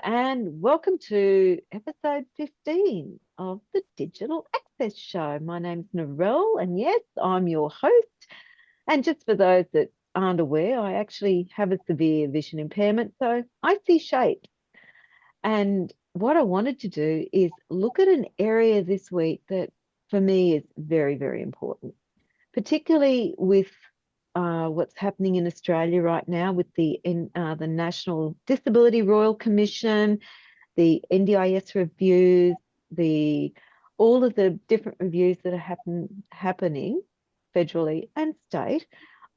and welcome to episode 15 of the Digital Access Show. My name's Narelle, and yes, I'm your host. And just for those that aren't aware, I actually have a severe vision impairment, so I see shapes. And what I wanted to do is look at an area this week that for me is very, very important, particularly with what's happening in Australia right now with the National Disability Royal Commission, the NDIS reviews, the all of the different reviews that are happening federally and state.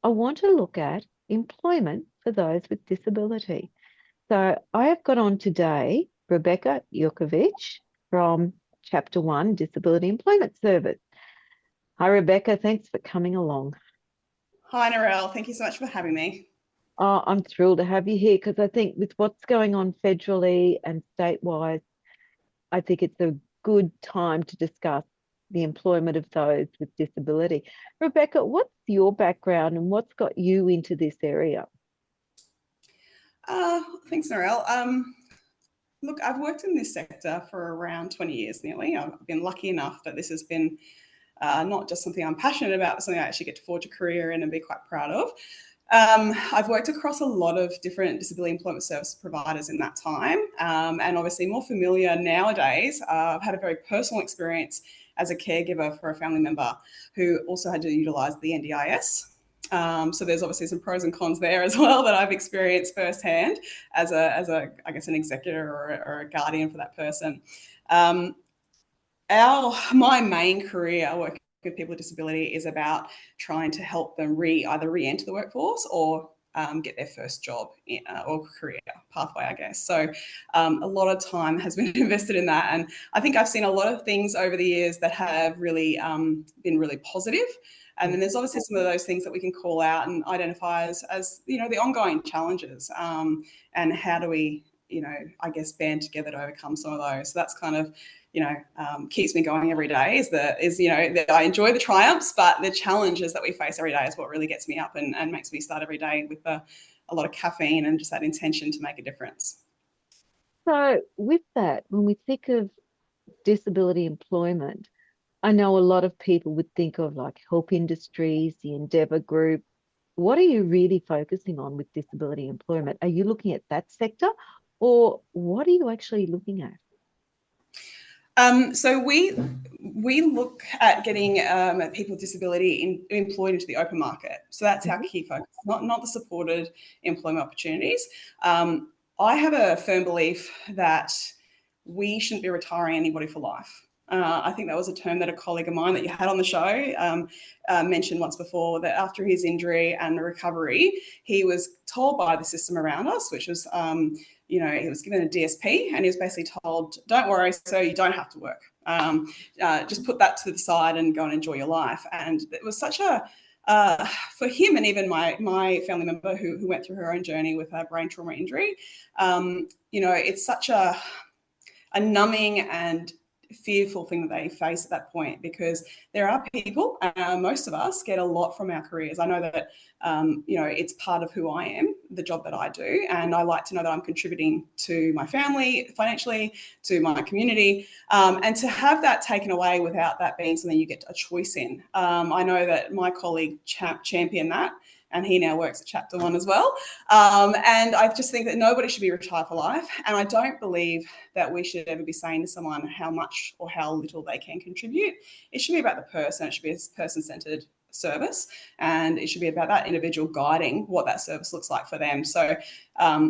I want to look at employment for those with disability. So I have got on today Rebbecca Jurkiewicz from Chapter 1 Disability Employment Service. Hi, Rebbecca. Thanks for coming along. Hi, Narelle. Thank you so much for having me. Oh, I'm thrilled to have you here because I think with what's going on federally and statewide, I think it's a good time to discuss the employment of those with disability. Rebbecca, what's your background and what's got you into this area? Thanks, Narelle. Look, I've worked in this sector for around 20 years nearly. I've been lucky enough that this has been not just something I'm passionate about, but something I actually get to forge a career in and be quite proud of. I've worked across a lot of different disability employment service providers in that time, and obviously more familiar nowadays. I've had a very personal experience as a caregiver for a family member who also had to utilise the NDIS. So there's obviously some pros and cons there as well that I've experienced firsthand as a I guess an executor or a guardian for that person. My main career working with people with disability is about trying to help them either re-enter the workforce or get their first job or career pathway, I guess. So a lot of time has been invested in that. And I think I've seen a lot of things over the years that have really been really positive. And then there's obviously some of those things that we can call out and identify as the ongoing challenges, and how do we, I guess, band together to overcome some of those. So that's kind of, keeps me going every day that I enjoy the triumphs, but the challenges that we face every day is what really gets me up and makes me start every day with a lot of caffeine and just that intention to make a difference. So with that, when we think of disability employment, I know a lot of people would think of like Help Industries, the Endeavour Group. What are you really focusing on with disability employment? Are you looking at that sector, or what are you actually looking at? So we look at getting people with disability employed into the open market. So that's our key focus, not the supported employment opportunities. I have a firm belief that we shouldn't be retiring anybody for life. I think that was a term that a colleague of mine that you had on the show mentioned once before, that after his injury and recovery, he was told by the system around us, which was, he was given a DSP, and he was basically told, don't worry, so you don't have to work. Just put that to the side and go and enjoy your life. And it was such for him, and even my family member who went through her own journey with a brain trauma injury, it's such a numbing and fearful thing that they face at that point, because there are people, most of us get a lot from our careers. I know that, it's part of who I am, the job that I do, and I like to know that I'm contributing to my family financially, to my community, and to have that taken away without that being something you get a choice in. I know that my colleague championed that, and he now works at Chapter 1 as well. And I just think that nobody should be retired for life. And I don't believe that we should ever be saying to someone how much or how little they can contribute. It should be about the person. It should be a person-centered service, and it should be about that individual guiding what that service looks like for them. So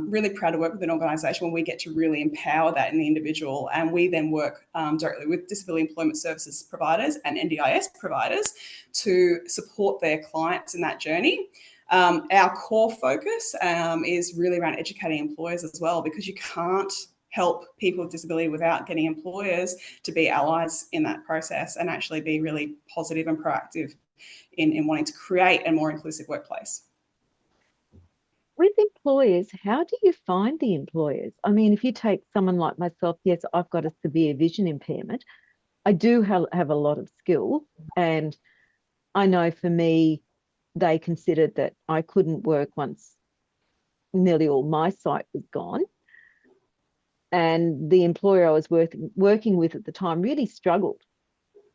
really proud to work with an organisation where we get to really empower that in the individual, and we then work directly with disability employment services providers and NDIS providers to support their clients in that journey. Our core focus is really around educating employers as well, because you can't help people with disability without getting employers to be allies in that process and actually be really positive and proactive in wanting to create a more inclusive workplace. With employers, how do you find the employers? I mean, if you take someone like myself, yes, I've got a severe vision impairment. I do have a lot of skill, and I know for me, they considered that I couldn't work once nearly all my sight was gone. and the employer I was working with at the time really struggled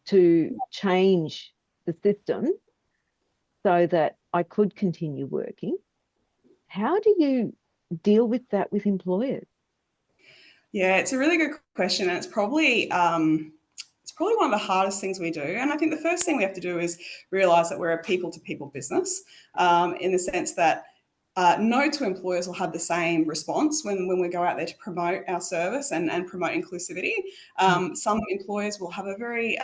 to change the system so that I could continue working. How do you deal with that with employers? Yeah, it's a really good question, and it's probably one of the hardest things we do. And I think the first thing we have to do is realize that we're a people-to-people business, in the sense that no two employers will have the same response when we go out there to promote our service and promote inclusivity. Some employers will have a very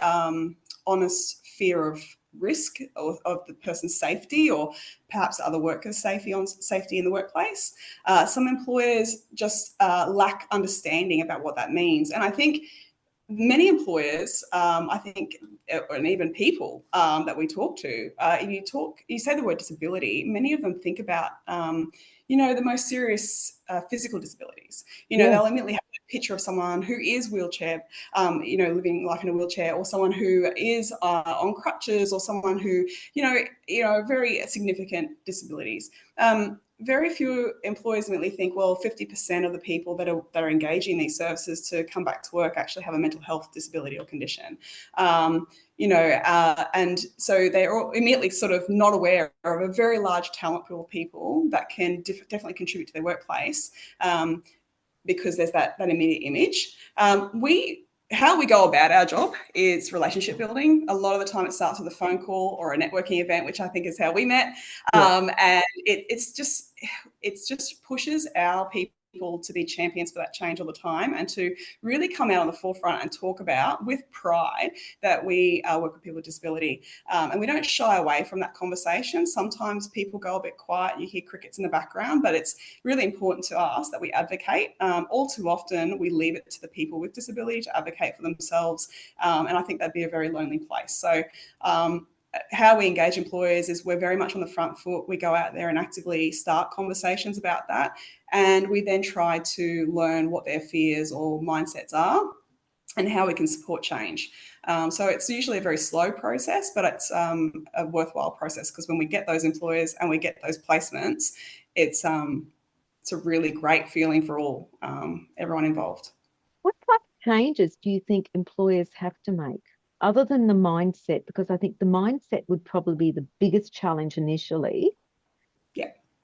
honest fear of risk of the person's safety, or perhaps other workers' safety in the workplace. Some employers just lack understanding about what that means. And I think many employers, and even people that we talk to, if you say the word disability, many of them think about, the most serious physical disabilities. Yeah. They'll immediately have a picture of someone who is wheelchair, living life in a wheelchair, or someone who is on crutches, or someone who, very significant disabilities. Very few employers immediately think, well, 50% of the people that are engaging in these services to come back to work actually have a mental health disability or condition. And so they're all immediately sort of not aware of a very large talent pool of people that can definitely contribute to their workplace, because there's that immediate image. How we go about our job is relationship building. A lot of the time it starts with a phone call or a networking event, which I think is how we met. And it's just pushes our people to be champions for that change all the time, and to really come out on the forefront and talk about with pride that we work with people with disability. And we don't shy away from that conversation. Sometimes people go a bit quiet, you hear crickets in the background, but it's really important to us that we advocate. All too often we leave it to the people with disability to advocate for themselves. And I think that'd be a very lonely place. So how we engage employers is we're very much on the front foot. We go out there and actively start conversations about that. And we then try to learn what their fears or mindsets are and how we can support change. So it's usually a very slow process, but it's a worthwhile process, because when we get those employers and we get those placements, it's a really great feeling for everyone involved. What type of changes do you think employers have to make other than the mindset? Because I think the mindset would probably be the biggest challenge initially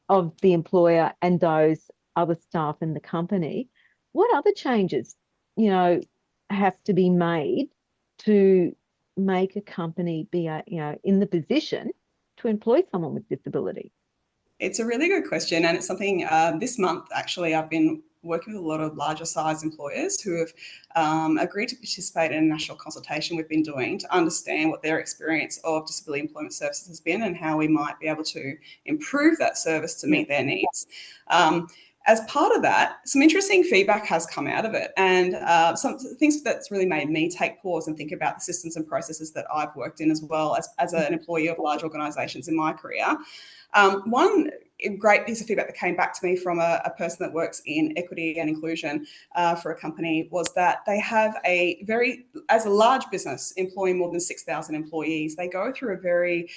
of the employer and those other staff in the company. What other changes, have to be made to make a company be, in the position to employ someone with disability? It's a really good question, and it's something this month, actually, I've been working with a lot of larger size employers who have agreed to participate in a national consultation we've been doing to understand what their experience of disability employment services has been and how we might be able to improve that service to meet their needs. As part of that, some interesting feedback has come out of it, and some things that's really made me take pause and think about the systems and processes that I've worked in, as well as an employee of large organisations in my career. One great piece of feedback that came back to me from a person that works in equity and inclusion for a company was that they have as a large business employing more than 6,000 employees, they go through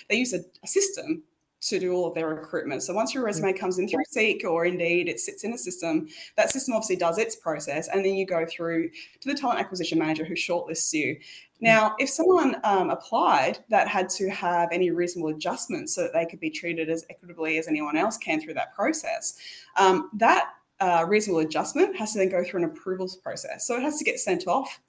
they use a system to do all of their recruitment. So once your resume comes in through Seek or Indeed, it sits in a system. That system obviously does its process, and then you go through to the talent acquisition manager who shortlists you. Now, if someone applied that had to have any reasonable adjustments so that they could be treated as equitably as anyone else can through that process, that reasonable adjustment has to then go through an approvals process. So it has to get sent off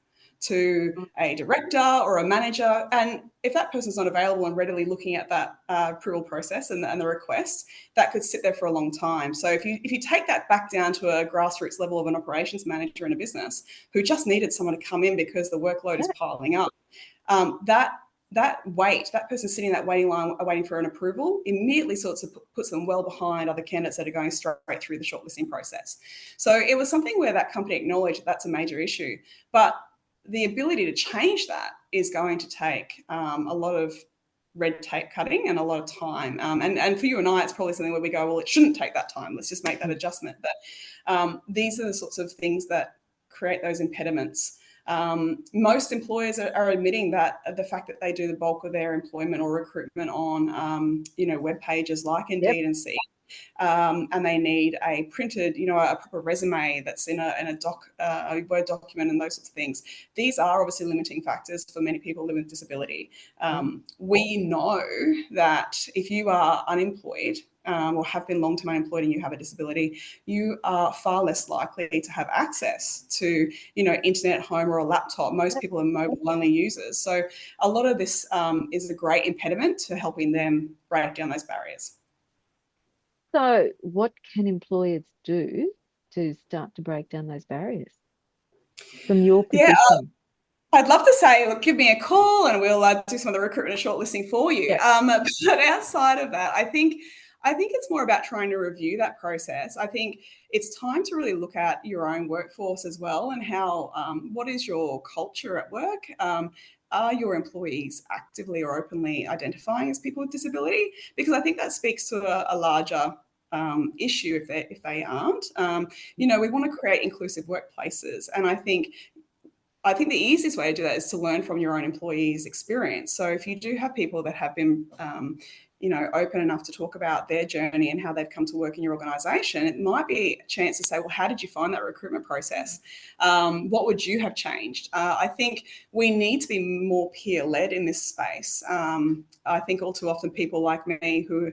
to a director or a manager. And if that person's not available and readily looking at that approval process and the request, that could sit there for a long time. So if you take that back down to a grassroots level of an operations manager in a business who just needed someone to come in because the workload is piling up, that person sitting in that waiting line waiting for an approval immediately puts them well behind other candidates that are going straight through the shortlisting process. So it was something where that company acknowledged that's a major issue. But the ability to change that is going to take a lot of red tape cutting and a lot of time. And for you and I, it's probably something where we go, well, it shouldn't take that time. Let's just make that adjustment. But these are the sorts of things that create those impediments. Most employers are admitting that the fact that they do the bulk of their employment or recruitment on, web pages like Indeed and Seek, and they need a printed, a proper resume that's in a Word document and those sorts of things. These are obviously limiting factors for many people living with disability. We know that if you are unemployed, or have been long-term unemployed and you have a disability, you are far less likely to have access to, internet at home or a laptop. Most people are mobile-only users. So a lot of this is a great impediment to helping them break down those barriers. So what can employers do to start to break down those barriers from your Yeah, position? I'd love to say, look, give me a call and we'll do some of the recruitment and shortlisting for you. Yeah. But outside of that, I think it's more about trying to review that process. I think it's time to really look at your own workforce as well, and how, what is your culture at work? Are your employees actively or openly identifying as people with disability? Because I think that speaks to a larger issue if they aren't. We want to create inclusive workplaces, and I think the easiest way to do that is to learn from your own employees' experience. So if you do have people that have been, open enough to talk about their journey and how they've come to work in your organisation, it might be a chance to say, well, how did you find that recruitment process? What would you have changed? I think we need to be more peer-led in this space. I think all too often people like me who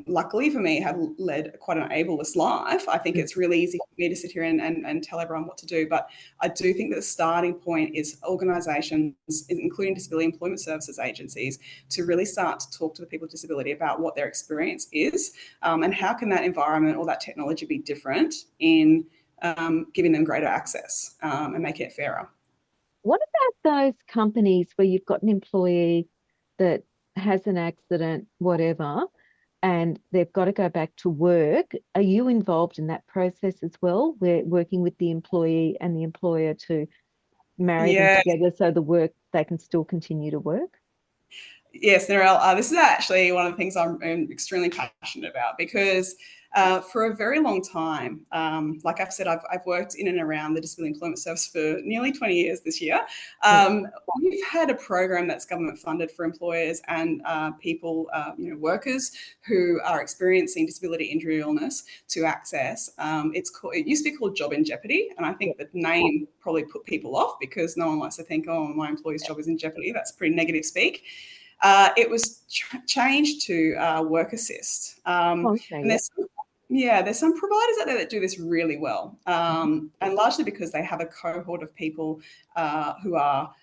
luckily for me, have led quite an ableist life. I think it's really easy for me to sit here and tell everyone what to do. But I do think that the starting point is organisations, including disability employment services agencies, to really start to talk to the people with disability about what their experience is, and how can that environment or that technology be different in giving them greater access, and making it fairer. What about those companies where you've got an employee that has an accident, whatever, and they've got to go back to work? Are you involved in that process as well? We're working with the employee and the employer to marry them together so they can still continue to work? Yes, Narelle, this is actually one of the things I'm extremely passionate about, because for a very long time, like I've said, I've worked in and around the Disability Employment Service for nearly 20 years this year. We've had a program that's government funded for employers and people, workers who are experiencing disability, injury, illness to access. It used to be called Job in Jeopardy, and I think the name probably put people off because no one likes to think, oh, my employee's job is in jeopardy. That's pretty negative speak. It was changed to Work Assist. Okay, And there's some providers out there that do this really well, and largely because they have a cohort of people who are,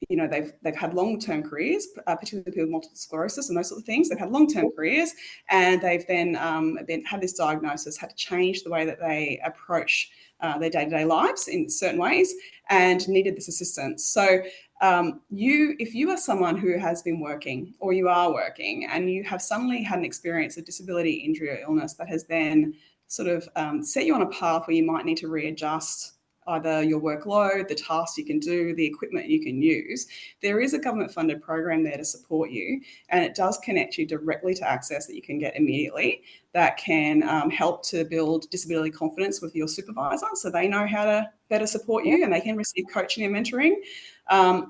they've had long-term careers, particularly people with multiple sclerosis and those sort of things. They've had long-term careers, and they've then had this diagnosis, had to change the way that they approach their day-to-day lives in certain ways, and needed this assistance. So if you are someone who has been working, or you are working, and you have suddenly had an experience of disability, injury, or illness that has then sort of set you on a path where you might need to readjust either your workload, the tasks you can do, the equipment you can use, there is a government-funded program there to support you, and it does connect you directly to access that you can get immediately, that can help to build disability confidence with your supervisor, so they know how to better support you, and they can receive coaching and mentoring.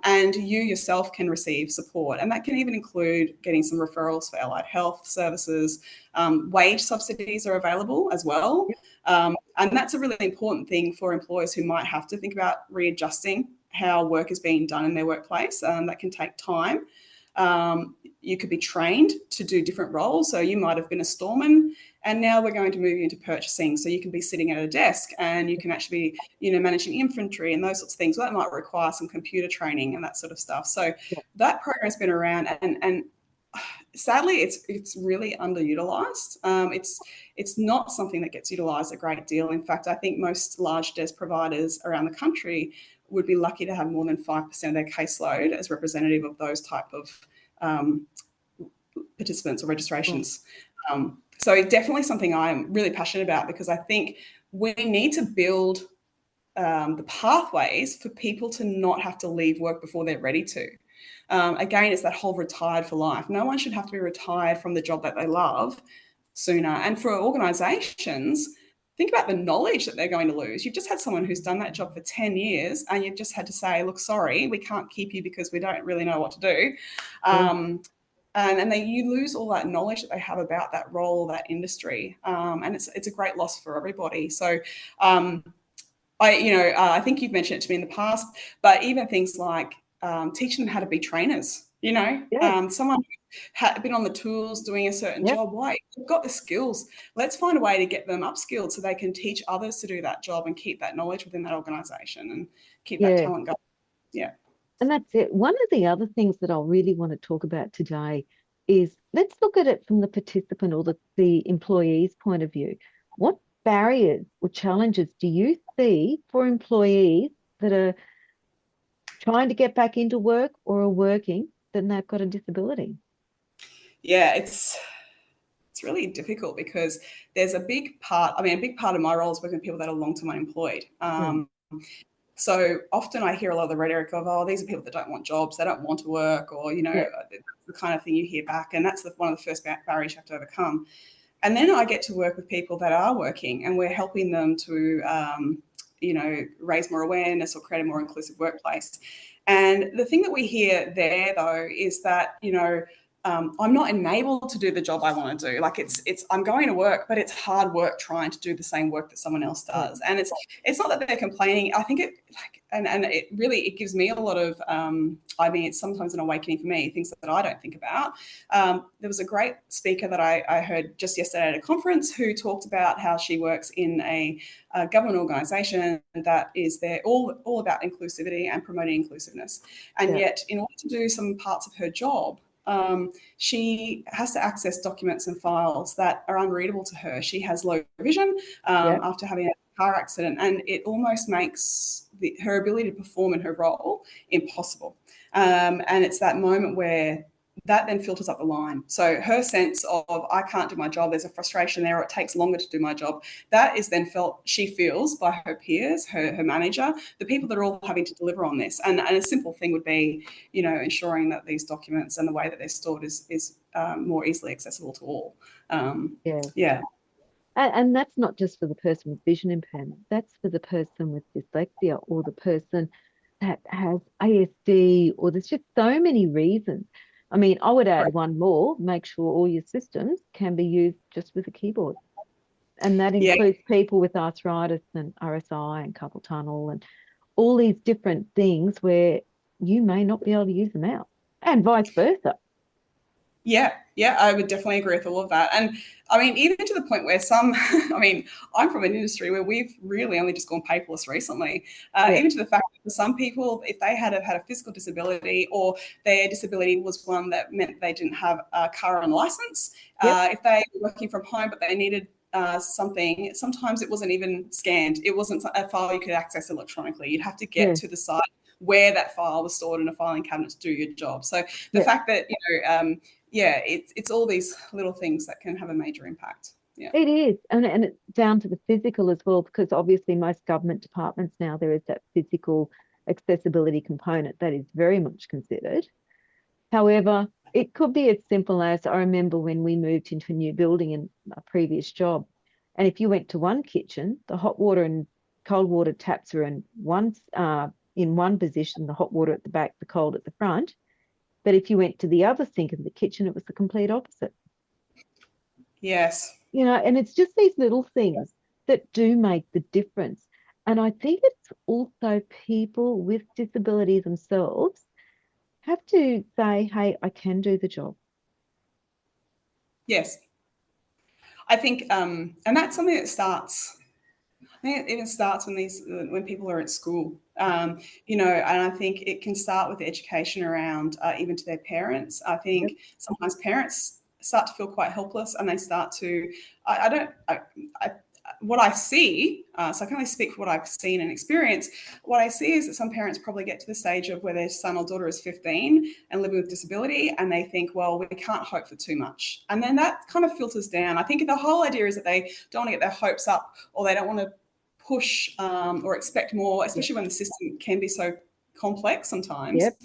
And you yourself can receive support. And that can even include getting some referrals for allied health services. Wage subsidies are available as well. And that's a really important thing for employers who might have to think about readjusting how work is being done in their workplace. That can take time. You could be trained to do different roles. So you might have been a storeman, and now we're going to move you into purchasing. So you can be sitting at a desk and you can actually be, managing inventory and those sorts of things. Well, that might require some computer training and that sort of stuff. So that program's been around, and sadly, it's really underutilized. It's not something that gets utilised a great deal. In fact, I think most large DES providers around the country would be lucky to have more than 5% of their caseload as representative of those type of participants or registrations. So definitely something I'm really passionate about, because I think we need to build the pathways for people to not have to leave work before they're ready to. Again, it's that whole retired for life. No one should have to be retired from the job that they love sooner. And for organisations, think about the knowledge that they're going to lose. You've just had someone who's done that job for 10 years, and you've just had to say, look, sorry, we can't keep you because we don't really know what to do. and you lose all that knowledge that they have about that role, that industry, and it's a great loss for everybody. So I think you've mentioned it to me in the past, but even things like teaching them how to be trainers, Yeah. someone had been on the tools doing a certain Yep. job. Why? They've got the skills. Let's find a way to get them upskilled so they can teach others to do that job and keep that knowledge within that organisation and keep that Yeah. talent going. Yeah. And that's it. One of the other things that I'll really want to talk about today is let's look at it from the participant or the employee's point of view. What barriers or challenges do you see for employees that are trying to get back into work or are working, then they've got a disability? Yeah, it's really difficult because there's a big part of my role is working with people that are long-term unemployed. Mm. So often I hear a lot of the rhetoric of, oh, these are people that don't want jobs, they don't want to work, or, Yeah. the kind of thing you hear back. And that's one of the first barriers you have to overcome. And then I get to work with people that are working and we're helping them to, raise more awareness or create a more inclusive workplace. And the thing that we hear there, though, is that, I'm not enabled to do the job I want to do. Like I'm going to work, but it's hard work trying to do the same work that someone else does. And it's not that they're complaining. I think it gives me a lot of, it's sometimes an awakening for me, things that I don't think about. There was a great speaker that I heard just yesterday at a conference who talked about how she works in a government organisation that is there all about inclusivity and promoting inclusiveness. And yet, in order to do some parts of her job, she has to access documents and files that are unreadable to her. She has low vision after having a car accident, and it almost makes her ability to perform in her role impossible. And it's that moment where that then filters up the line. So her sense of, I can't do my job, there's a frustration there, or it takes longer to do my job, that is then she feels by her peers, her manager, the people that are all having to deliver on this. And a simple thing would be, ensuring that these documents and the way that they're stored is more easily accessible to all. Yeah. And that's not just for the person with vision impairment, that's for the person with dyslexia or the person that has ASD, or there's just so many reasons. I mean, I would add one more, make sure all your systems can be used just with a keyboard. And that includes people with arthritis and RSI and carpal tunnel and all these different things where you may not be able to use them out, and vice versa. Yeah, I would definitely agree with all of that. And even to the point where I'm from an industry where we've really only just gone paperless recently, even to the fact that for some people, if they had a physical disability or their disability was one that meant they didn't have a car and license, if they were working from home but they needed something, sometimes it wasn't even scanned. It wasn't a file you could access electronically. You'd have to get to the site where that file was stored in a filing cabinet to do your job. So the fact that, it's all these little things that can have a major impact. Yeah. It is. And it's down to the physical as well, because obviously most government departments now, there is that physical accessibility component that is very much considered. However, it could be as simple as, I remember when we moved into a new building in a previous job, and if you went to one kitchen, the hot water and cold water taps were in one position, the hot water at the back, the cold at the front. But if you went to the other sink in the kitchen, it was the complete opposite. Yes. And it's just these little things that do make the difference. And I think it's also people with disability themselves have to say, hey, I can do the job. Yes. I think, and that's something that starts, I think it even starts when people are at school, and I think it can start with education around even to their parents. I think sometimes parents start to feel quite helpless, and they start to, what I see, so I can only speak for what I've seen and experienced. What I see is that some parents probably get to the stage of where their son or daughter is 15 and living with disability, and they think, well, we can't hope for too much. And then that kind of filters down. I think the whole idea is that they don't want to get their hopes up, or they don't want to push or expect more, especially when the system can be so complex sometimes. Yep.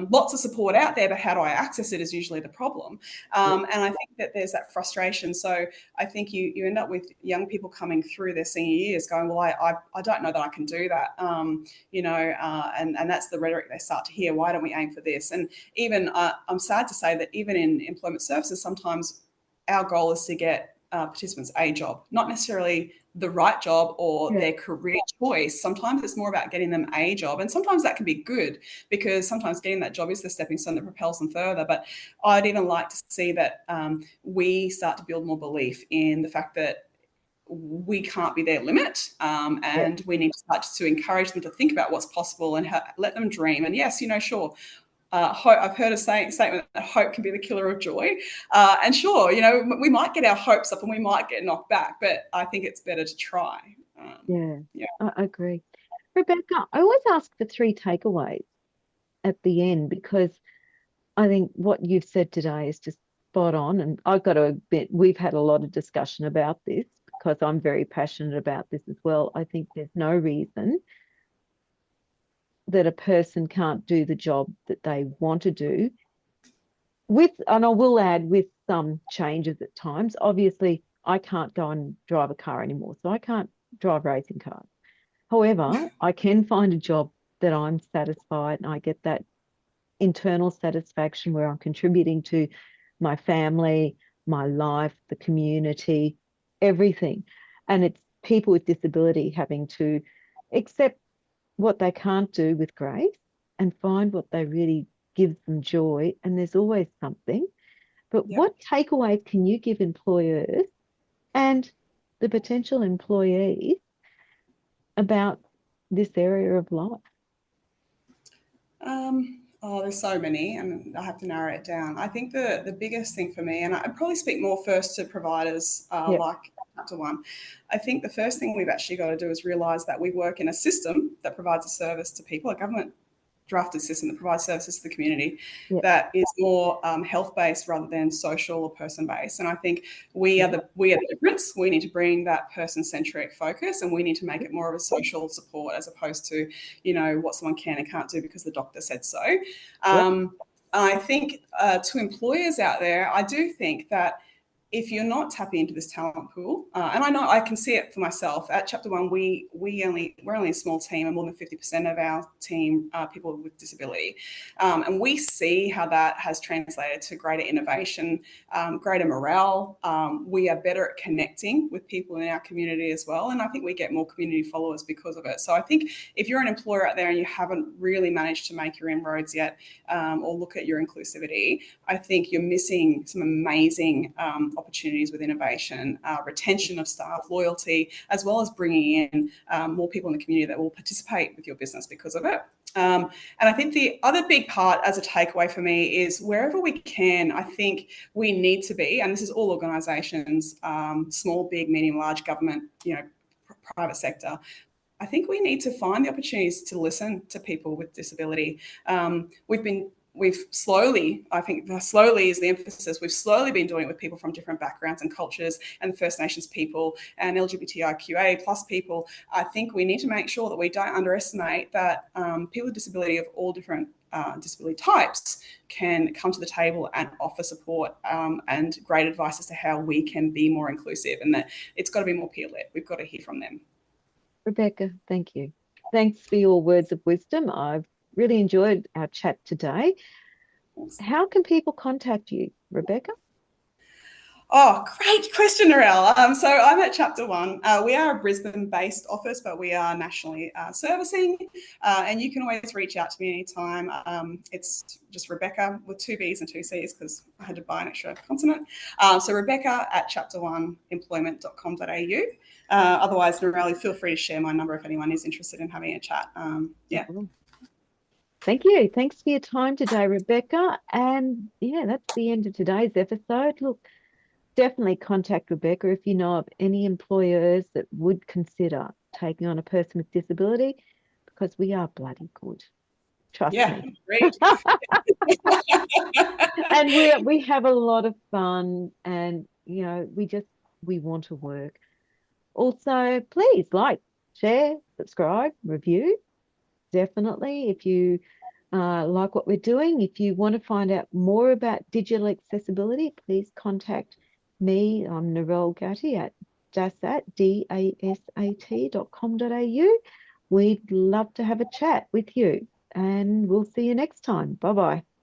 Lots of support out there, but how do I access it is usually the problem. And I think that there's that frustration. So I think you end up with young people coming through their senior years going, well, I don't know that I can do that, and that's the rhetoric they start to hear. Why don't we aim for this? And even I'm sad to say that even in employment services, sometimes our goal is to get participants a job, not necessarily the right job or their career choice. Sometimes it's more about getting them a job. And sometimes that can be good because sometimes getting that job is the stepping stone that propels them further. But I'd even like to see that we start to build more belief in the fact that we can't be their limit, and we need to start to encourage them to think about what's possible and let them dream. And yes, sure, hope, I've heard a statement that hope can be the killer of joy. And sure, we might get our hopes up and we might get knocked back, but I think it's better to try. I agree. Rebbecca, I always ask for 3 takeaways at the end because I think what you've said today is just spot on. And I've got to admit, we've had a lot of discussion about this because I'm very passionate about this as well. I think there's no reason that a person can't do the job that they want to do and I will add with some changes at times. Obviously, I can't go and drive a car anymore, so I can't drive racing cars. However, I can find a job that I'm satisfied and I get that internal satisfaction where I'm contributing to my family, my life, the community, everything. And it's people with disability having to accept what they can't do with grace and find what they really gives them joy. And there's always something. But what takeaways can you give employers and the potential employees about this area of life? There's so many, and I have to narrow it down. I think the biggest thing for me, and I'd probably speak more first to providers like Chapter 1. I think the first thing we've actually got to do is realise that we work in a system that provides a service to people, a government drafted system that provides services to the community that is more health-based rather than social or person-based. And I think we are the difference. We need to bring that person-centric focus, and we need to make it more of a social support as opposed to, what someone can and can't do because the doctor said so. I think to employers out there, I do think that if you're not tapping into this talent pool, and I know I can see it for myself at Chapter 1, we're only a small team, and more than 50% of our team are people with disability, and we see how that has translated to greater innovation, greater morale. We are better at connecting with people in our community as well, and I think we get more community followers because of it. So I think if you're an employer out there and you haven't really managed to make your inroads yet, or look at your inclusivity, I think you're missing some amazing opportunities with innovation, retention of staff, loyalty, as well as bringing in more people in the community that will participate with your business because of it. And I think the other big part as a takeaway for me is wherever we can, I think we need to be, and this is all organisations, small, big, medium, large, government, private sector, I think we need to find the opportunities to listen to people with disability. We've slowly, I think slowly is the emphasis, we've slowly been doing it with people from different backgrounds and cultures and First Nations people and LGBTIQA plus people. I think we need to make sure that we don't underestimate that people with disability of all different disability types can come to the table and offer support and great advice as to how we can be more inclusive, and that it's got to be more peer-led. We've got to hear from them. Rebbecca, thank you. Thanks for your words of wisdom. I've really enjoyed our chat today. How can people contact you, Rebbecca? Oh, great question, Narelle. So I'm at Chapter 1. We are a Brisbane-based office, but we are nationally servicing, and you can always reach out to me anytime. It's just Rebbecca with 2 B's and 2 C's because I had to buy an extra consonant. So Rebbecca at chapter1employment.com.au. Otherwise, Narelle, feel free to share my number if anyone is interested in having a chat. Thank you. Thanks for your time today, Rebbecca. And that's the end of today's episode. Look, definitely contact Rebbecca if you know of any employers that would consider taking on a person with disability, because we are bloody good. Trust me. Great. And we have a lot of fun, and we want to work. Also, please like, share, subscribe, review. definitely. If you like what we're doing, if you want to find out more about digital accessibility, please contact me. I'm Narelle Gatti at dasat.com.au. We'd love to have a chat with you, and we'll see you next time. Bye bye.